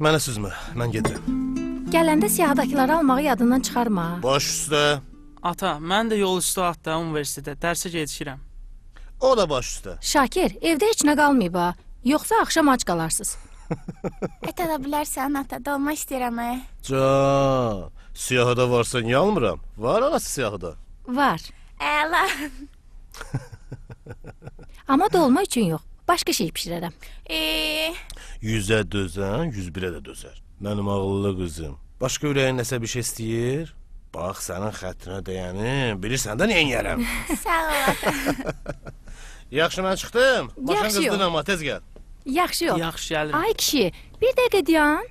Mənə süzmə, mən gedirəm. Gələndə siyahıdakıları almağı yadından çıxarma. Baş üstə. Ata, mən də yol üstü atda universitetə, dərsə gedişirəm. O da baş üstə. Şakir, evdə heç nə qalmayıb ha. Yoxsa axşam ac qalarsınız. Ət ala bilərsən, ata, dolma istəyirəm. Can, siyahıda varsa niyə almıram? Var arası siyahıda. Var. Əla. Amma dolma üçün yox, başqa şey pişirərəm. 100-ə dözən, 101-ə də dözər. Mənim ağıllı qızım. Başqa ürəyin nəsə bir şey istəyir? Bax, sənin xətrinə deyənim, bilirsən də neyin yərəm? Sağ ol, ata. Yaxşı, mən çıxdım. Maşın Yaxşı yox. qızdın amma, tez gəl. Yaxşı yox. Yaxşı gəlirim. Ay kişi, bir dəqiqə dayan.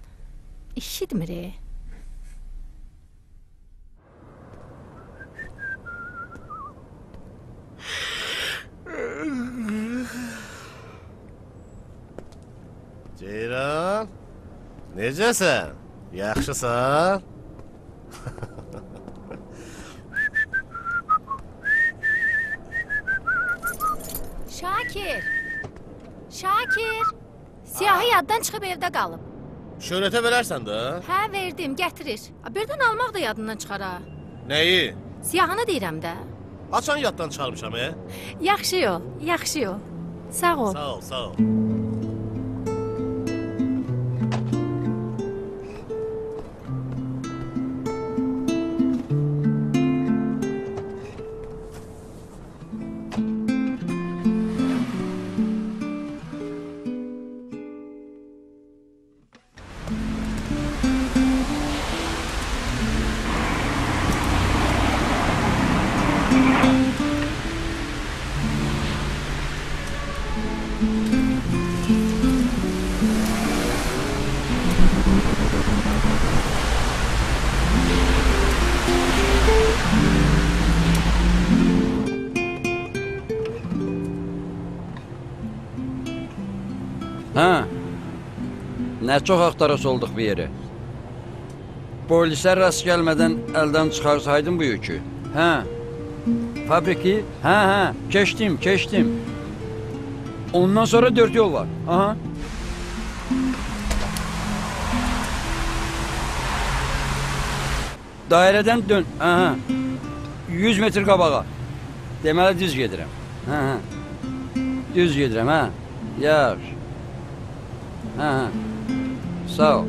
İşitmir. Ceyran, necəsən? Yaxşısan? Şakir. Şakir. Siyahı yaddan çıxıb evdə qalıb. Şöhrətə verərsən də? Hə, verdim, gətirir. Birdən almaq da yadından çıxar ha. Nəyi? Siyahını deyirəm də. Açan yaddan çıxarmışam, Yaxşı yol, yaxşı yol. Sağ ol. Sağ ol, sağ ol. Hə, nə çox axtarası olduq bir yeri. Polisə rast gəlmədən əldən çıxarsaydın bu yükü. Hə, fabriki, hə, keçdim. Ondan sonra 4 yol var, aha. Dairədən dön, aha. 100 metr qabağa. Deməli düz gedirəm, hə. Düz gedirəm, hə. Yaxşı. Hə, sağ ol.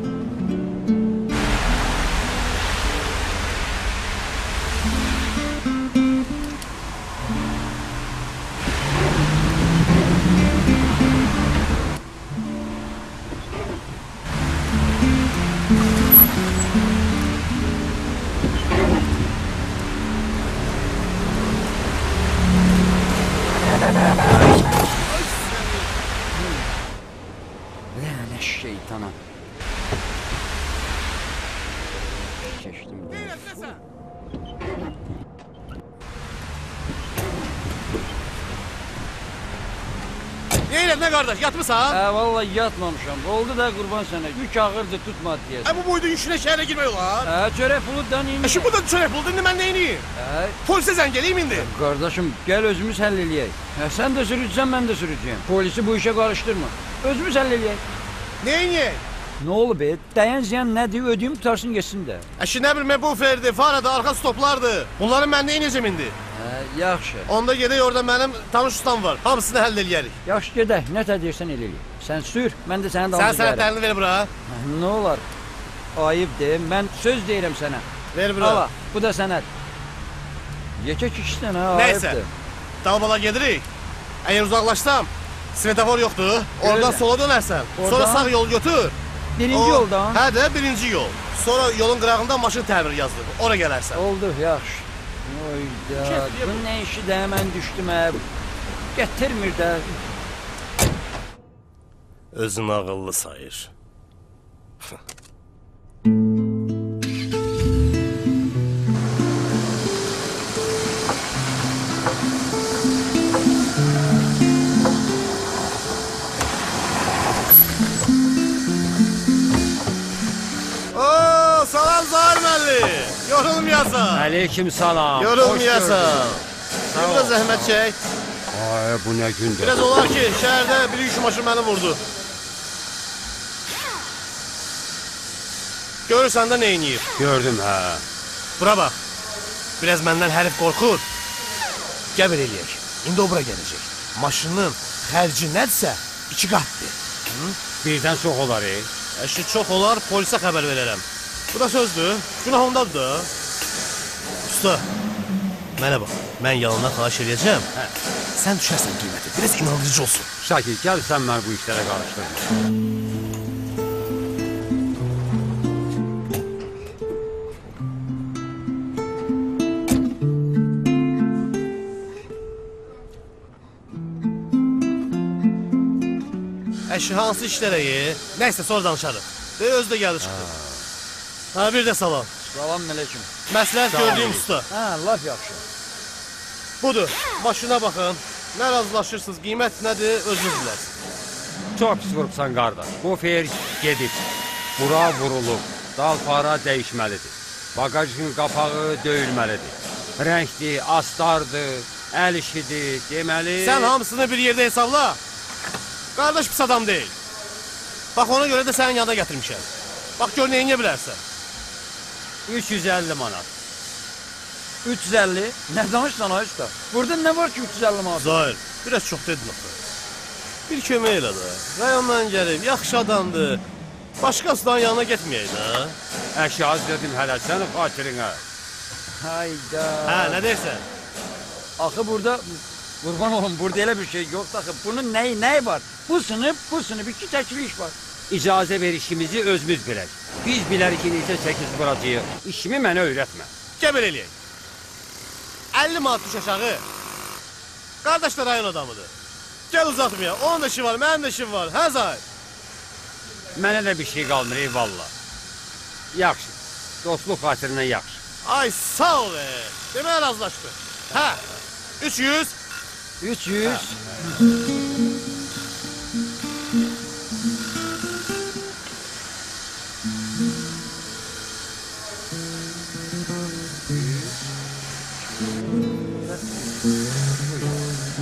Şeytana. Keçdim. Neylət, nə qardaş, yatmısan? Vallahi yatmamışam. Oldu da qurban sənə. Yük ağırdı, tutmadı deyəsən. Bu boyda yükünə şəhərə girmək olar? Çörək puludan indi. Şimdi burada çörək pulu, indi mən neyiniyim? Polisə zəng eləyim indi. Qardaşım, gəl özümüz həll eləyək. Sən də sürücüsən, mən də sürücüyəm. Polisi bu işə qarışdırma. Özümüz həll eləyək. Neyiniyək? Nə olub be? Dayan ziyan nədir? Ödəyim tutarsın geçsin də. Nə bilmə, bu ferdi, faradı, arxa stoplardı. Bunları mən neyinəcəm indi? Yaxşı. Onda gedək, orada mənim tanış ustam var. Hamısını həll eləyərik. Yaxşı, gedək. Nə tədbirsən eləyək. Sən sür, mən də sənə dalınca gəlirəm. Sən sənətlərini ver bura. Nə olar? Ayıbdır. Mən söz deyirəm sənə. Ver bura. Ala, bu da sənət. Yekək ikisindən, ha, ayıbdır. Nəysə, dalbala gedirik. Əgər uzaqlaşsam, svetofor yoxdur. Oradan sola dönərsən. Sonra sağ yol götür. Birinci yoldan? Hə də, birinci yol. Sonra yolun qırağında maşın təmiri yazılır. Ora gələrsən. Oldu, yaxşı. Oyda, bu nə işi də mən düşdüm, gətirmir də. Özün ağıllı sayır. Salam Zahir müəllim. Yorulmayasan. Aleyküm salam. Yorulmayasan. Biraz zəhmət çək. Ay, bu nə gündür. Biraz olar ki, şəhərdə bir yük maşın məni vurdu. Görürsən də neyniyir? Gördüm hə. Bura bax. Biraz məndən hərif qorxur. Gəl belə eləyək. İndi o bura gələcək. Maşının xərci nədirsə 2 qatdır. Birdən çox olar. Əşi çox olar, polisə xəbər verərəm. Bu da sözdür. Günah ondadır da. Usta, mənə bax. Mən yalandan xahiş edəcəm. Sən düşərsən qiyməti. Biraz inandırıcı olsun. Şakir, gəl sən məni bu işlərə qarışdırma. Əşi hansı işlərə nəysə sonra danışarıq. De özü də gəlir çıxdı. Ha bir də salam. Salam əleykum. Məsləhət gördüyüm usta. Hə, laf yaxşı. Budur. Maşına baxın. Nə razılaşırsınız, qiymət nədir, özünüz bilərsiniz. Çox pis vurubsan qardaş. Bu fer gedib. Bura vurulub. Dal para dəyişməlidir. Bagajın qapağı döyülməlidir. Rəngdir, astardır, əl işidir, deməli... Sən hamısını bir yerdə hesabla. Qardaş pis adam deyil. Bax ona görə də sənin yanına gətirmişəm. Bax gör neyinə bilərsən. 350 manat. 350? Nə danışsan ay usta? Burada nə var ki 350 manat? Zahir, biraz çox dedin axı. Bir kömək elə də. Rayondan gəlib, yaxşı adamdır. Başqasının yanına getməyək də. Əşyaz dedim hələ sənin xatirinə. Hayda. Hə, nə deyirsən? Axı burada, qurban olun, burada elə bir şey yoxdur axı. Bunun nəyi var? Bu sınıb, iki təkli iş var. İcazə verişimizi özümüz bilək. Biz bilərik ki, necə 8 vuracağıq. İşimi mənə öyrətmə. Gəl belə eləyək. 50 manat düş aşağı. Qardaş da rayon adamıdır. Gəl uzatmaya. Onun da işi var, mənim də işim var. Hə Zahir? Mənə də bir şey qalmır, eyvallah. Yaxşı, dostluq xatirinə yaxşı. Ay sağ ol be. Deməyə razılaşdıq. Hə, 300. 300.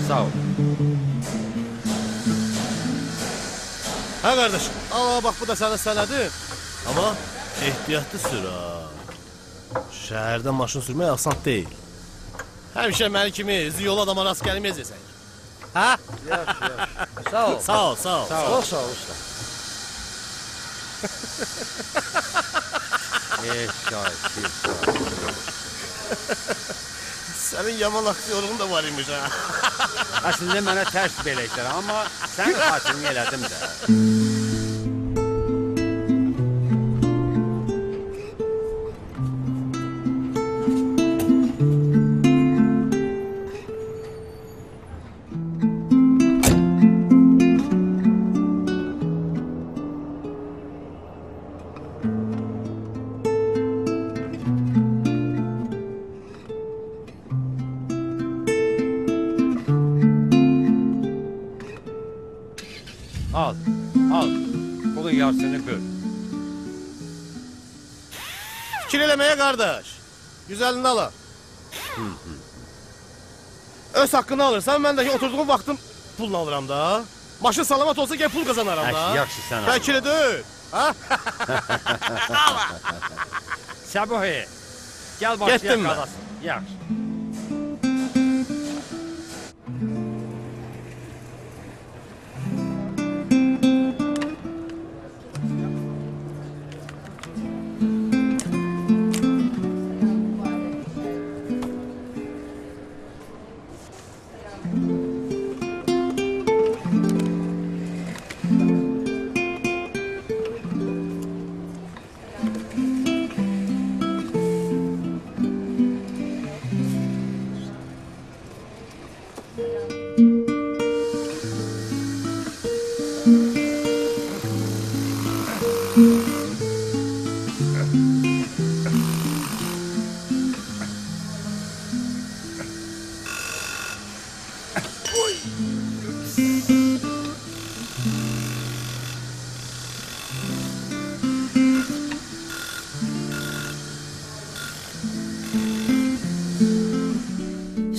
Sağ ol. Hə qardaşım, al bax bu da sənin sənədin. Amma ehtiyatlı sür ha. Şəhərdə maşın sürmək asan deyil. Həmişə məni kimi yol adama rast gəlməyəcəksən. Hə? Yaxşı. Sağ ol. Sağ ol, sağ ol. Çox sağ ol usta. Şakir. Sənin yaman aksiyonun da var imiş ha. Əslində mənə tərs belə işlər, amma sən xatirini elədim də. Al, al. Pulun yarısını böl. Fikir eləməyə qardaş. Güzəlini ala. Öz haqqını alırsan, mən də ki oturduğum vaxtım pulunu alıram da. Maşın salamat olsa gəl pul qazanaram da. Yaxşı sən al. Bəlkə deyil. Ha? Səbuhi, gəl başlayaq Getdim mən. qalasın. Yaxşı.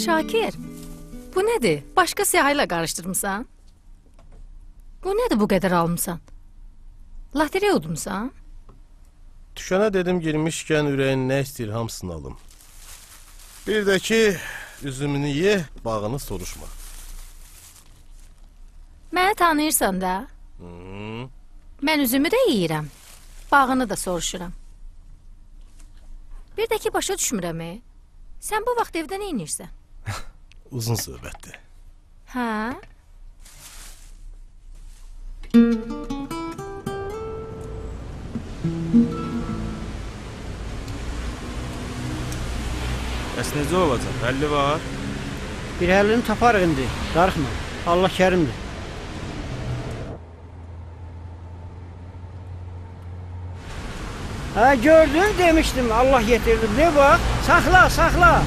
Şakir, bu nədir? Başqa siyahıyla qarışdırmısan? Bu nədir bu qədər almısan? Lotereya udmusan? Tükənə dedim girmişkən ürəyin nə istəyir hamısını alım. Bir də ki, üzümünü ye, bağını soruşma. Məni tanıyırsan da. Mən üzümü də yeyirəm. Bağını da soruşuram. Bir də ki, başa düşmürəm. Sən bu vaxt evdə nə edirsən? Uzun söhbətdir. Hə? Bəs necə olacaq? Həlli var? Bir həllini taparıq indi. Darıxma. Allah kərimdir. Ha gördün demiştim Allah getirdi. Ne bak? Sakla sakla.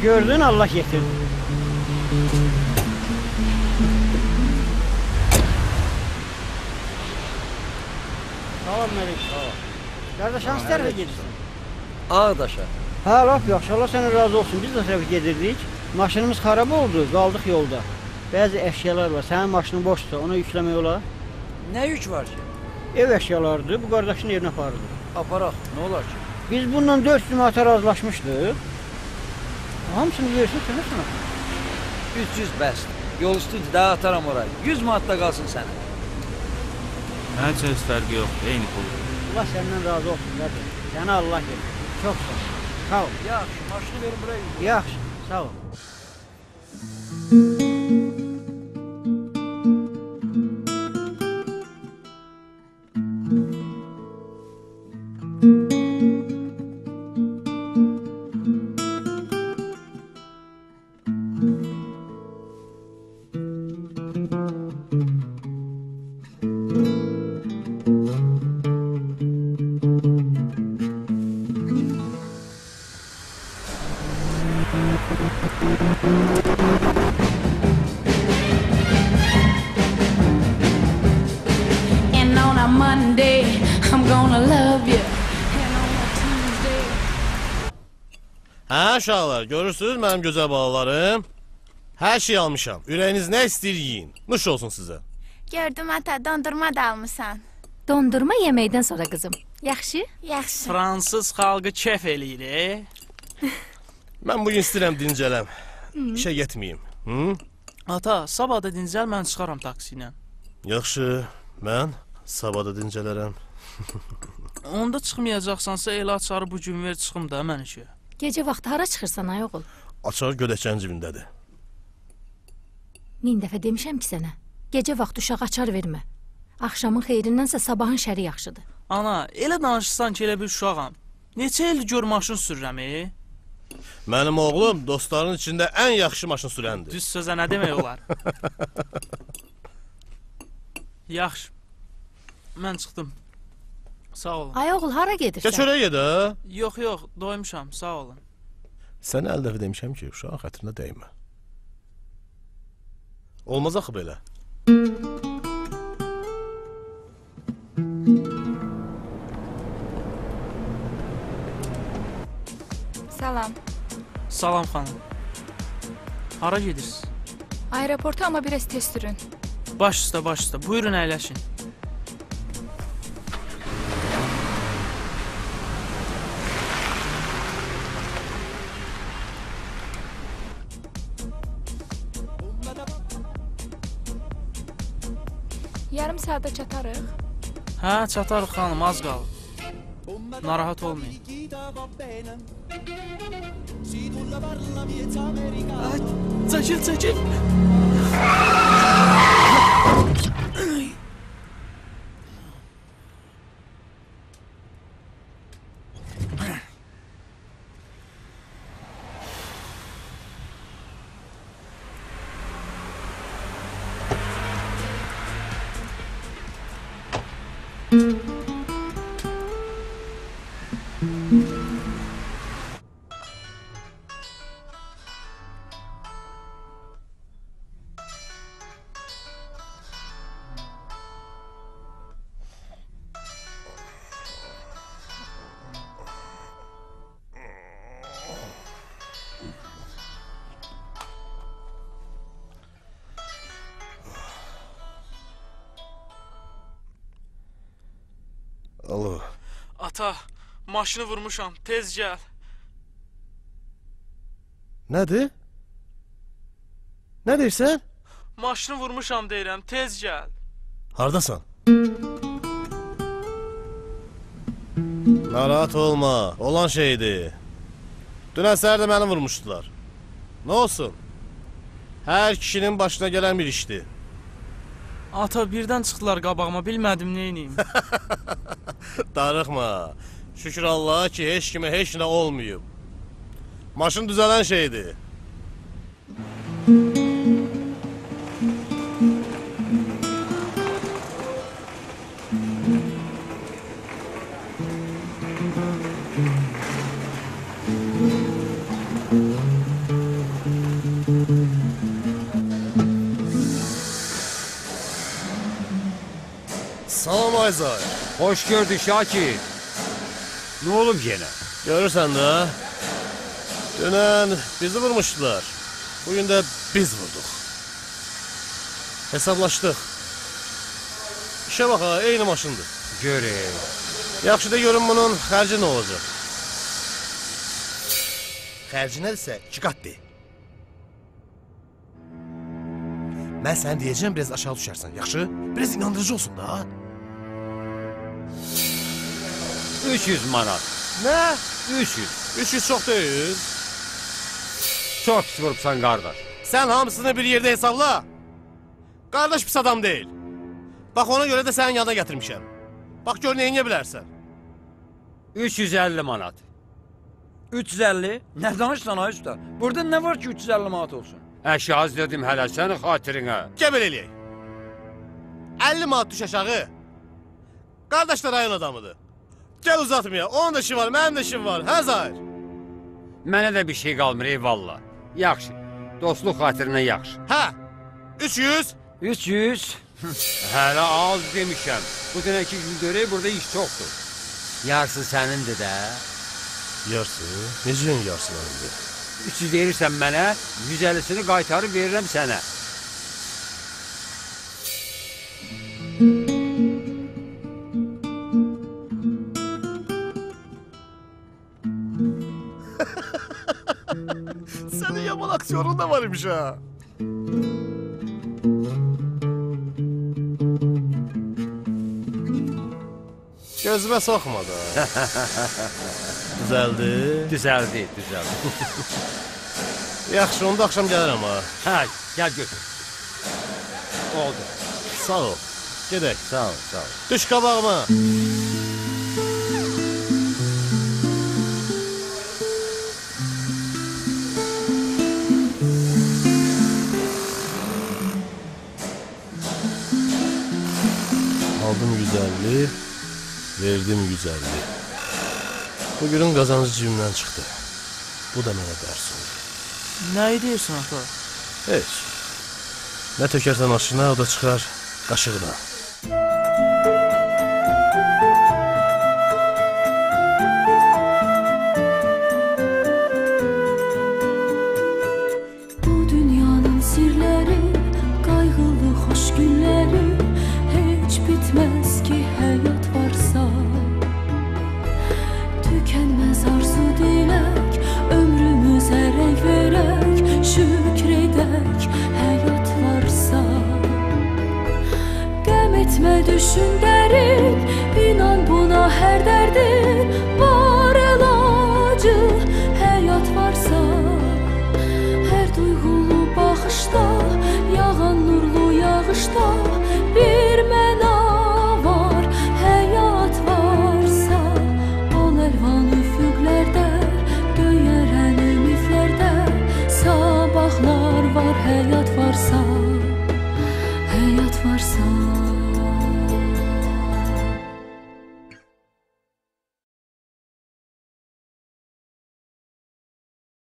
Gördün Allah getirdi. Sağ ol Melik, sağ ol. Kardeş hansı tarafa gidiyorsun? Ağdaşa. Ha laf yaxşı, Allah sənə razı olsun. Biz də tərəfə gedirdik. Maşınımız xarab oldu, qaldıq yolda. Bəzi əşyalar var, sənin maşının boşsa, ona yükləmək olar. Ne yük var ki? Ev əşyalarıdır, bu qardaşın evinə aparılır. Aparaq, ne olar ki? Biz bununla 4 cümata razılaşmışdıq. Hamısını versin sənə sana. 300 bəs. Yol üstüdür, daha ataram orayı. 100 manatda qalsın sənə. Mənim üçün heç fərqi yoxdur, eyni pul. Allah səndən razı olsun qardaş. Sənə Allah verir. Çox sağ ol. Sağ ol. Yaxşı, maşını verin buraya. Yaxşı, sağ ol. And on a Monday, I'm gonna love you. And on a Tuesday. Hə, uşaqlar, görürsünüz mənim gözəl balalarım? Hər şey almışam. Ürəyiniz nə istəyir yiyin. Nuş olsun sizə. Gördüm ata, dondurma da almısan. Dondurma yeməkdən sonra qızım. Yaxşı? Yaxşı. Fransız xalqı kef eləyir. Mən bugün istəyirəm dincələm. İşə getməyim. Hı? Ata, sabah da dincəl, mən çıxaram taksi ilə. Yaxşı, mən sabah da dincələrəm. Onda çıxmayacaqsansa elə açarı bu gün ver çıxım da mən işə. Gecə vaxtı hara çıxırsan ay oğul? Açar gödəkçənin cibindədir. Min dəfə demişəm ki sənə. Gecə vaxtı uşaq açar vermə. Axşamın xeyrindənsə sabahın şəri yaxşıdır. Ana, elə danışırsan ki elə bir uşağam. Neçə ildir gör maşın sürürəm, Mənim oğlum dostların içində ən yaxşı maşın sürəndir. Düz sözə nə demək olar? Yaxşı. Mən çıxdım. Sağ olun. Ay oğul hara gedirsən? Gəç oraya gedə. Yox, yox, doymuşam, sağ olun. Sənə 50 dəfə demişəm ki, uşağın xətrinə dəymə. Olmaz axı belə. Salam. Salam xanım. Hara gedirsiniz? Aeroporta ama biraz tez sürün. Baş üstə, baş üstə. Buyurun əyləşin. Yarım saate çatarıq. Hə, çatarıq xanım, az qalıb. Narahat olmayın. Çəkil, çəkil. Alo. Ata, maşını vurmuşam, tez gəl. Nədir? Nə deyirsən? Maşını vurmuşam deyirəm, tez gəl. Hardasan? Narahat olma, olan şeydir. Dünən səhər də məni vurmuşdular. Nə olsun? Hər kişinin başına gələn bir işdir. Ata, birdən çıxdılar qabağıma, bilmədim neyniyim. Darıxma. Şükür Allaha ki, heç kimə heç nə olmayıb. Maşın düzələn şeydir. Salam Ayzay. Hoş gördük Şakir. Ne olub yenə? Görürsən də, dünən bizi vurmuşdular. Bugün də biz vurduq. Hesablaşdıq. İşə bax ha, eyni maşındır. Görək. Yaxşı da görün bunun xərci nə olacaq? Xərci nədirsə 2 qatdır. Mən sənə deyəcəm, biraz aşağı düşərsən, yaxşı? Biraz inandırıcı olsun da. 300 manat. Nə? 300. 300 çox deyil. Çox pis vurubsan qardaş. Sən hamısını bir yerdə hesabla. Qardaş pis adam deyil. Bax ona görə də sənin yanına gətirmişəm. Bax gör nə edə bilərsən. 350 manat. 350? Nə danışsan ay usta? Burada nə var ki 350 manat olsun? Əşi az dedim hələ sənin xatirinə. Gəl belə eləyək. 50 manat düş aşağı. Qardaş da rayon adamıdır. Gəl uzatmaya. Onun da işi var, mənim də işim var. Hə Zahir? Mənə də bir şey qalmır eyvallah. Yaxşı. Dostluq xatirinə yaxşı. Hə. 300. 300. Hələ az demişəm. Bu dünənki gün görək burada iş çoxdur. Yarısı sənindir də. Yarısı? Necə yarısı var indi? 300 verirsən mənə, 150-sini qaytarıb verirəm sənə. Senin yaman aksiyonun da varmış ha. Gözüme sokma da. Düzeldi. Düzəldi. Yaxşı, onda akşam gəlirəm ha. Hə, gəl götür. Oldu. Sağ ol. Gedək. Sağ ol. Düş qabağıma. Aldım 150, verdim 150. Bugünün kazancı cibimden çıktı. Bu da mənə dərs oldu. Nə edirsən ata? Heç. Nə tökərsən aşına, o da çıxar qaşığına. Bu dünyanın sirləri, qayğılı xoş günləri heç bitməz ki həyat varsa. Tükənməz arzu dilək, ömrümüzə rəng verək, şükr edək həyat varsa. Qəm etmə düşün dərin, inan buna hər dərdin.